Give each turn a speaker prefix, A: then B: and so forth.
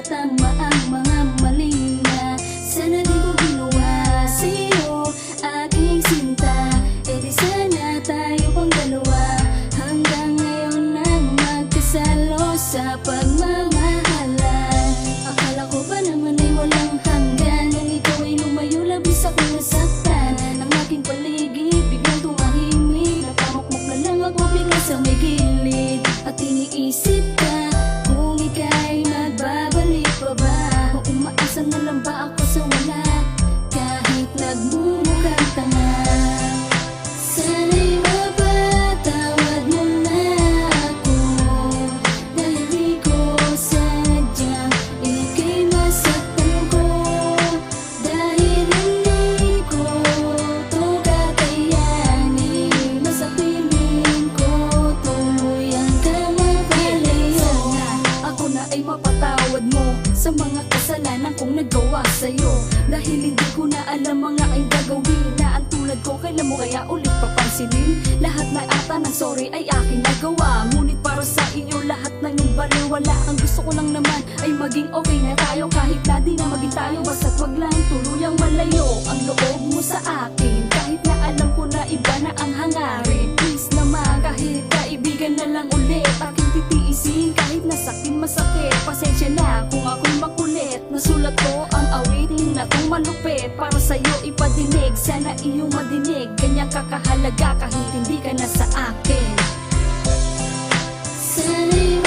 A: Tama ang mga mali na sana di ko ginawa sa'yo, aking sinta. E di sana tayo pang dalawa hanggang ngayon nang magkasalo sa pagmamahalan. Akala ko ba naman ay walang hanggan nang ikaw ay lumayo, labis akong nasaktan. Ang aking paligid biglang tumahimik, napamukmok na lang ako bigla sa may gilid. At iniisip ka kung ika'y magbabalik pa ba, o umaasa na lang ba ako sa wala kahit nagmumukhang tanga. Sana'y mapatawad mo na ako dahil di ko sadyang ika'y masaktan ko, dahil hindi ko to kakayanin. Nasa piling ko tuluyan ka mapalayo. Ako na ay mapatawad mo sa mga kasalanan kong nagawa sa'yo, dahil hindi ko na alam mga ay gagawin na ang tulad ko. Kailan mo kaya ulit papansinin? Lahat na ata ng sorry ay aking nagawa, ngunit para sa inyo lahat ng yung baliwala. Ang gusto ko lang naman ay maging okay na tayo, kahit na di na maging tayo, basta't wag lang tuluyang malayo ang loob mo sa akin. Kahit na alam ko na iba na ang hangarin, please naman kahit kaibigan na lang ulit aking titiisin. Kahit nasakin masakit, pasensya na kung ako'y makulit. Nasulat ko ang awitin na kung malupit para sa'yo ipadinig, sana iyong madinig. Ganyan kakahalaga kahit hindi ka na sa akin. Sana'y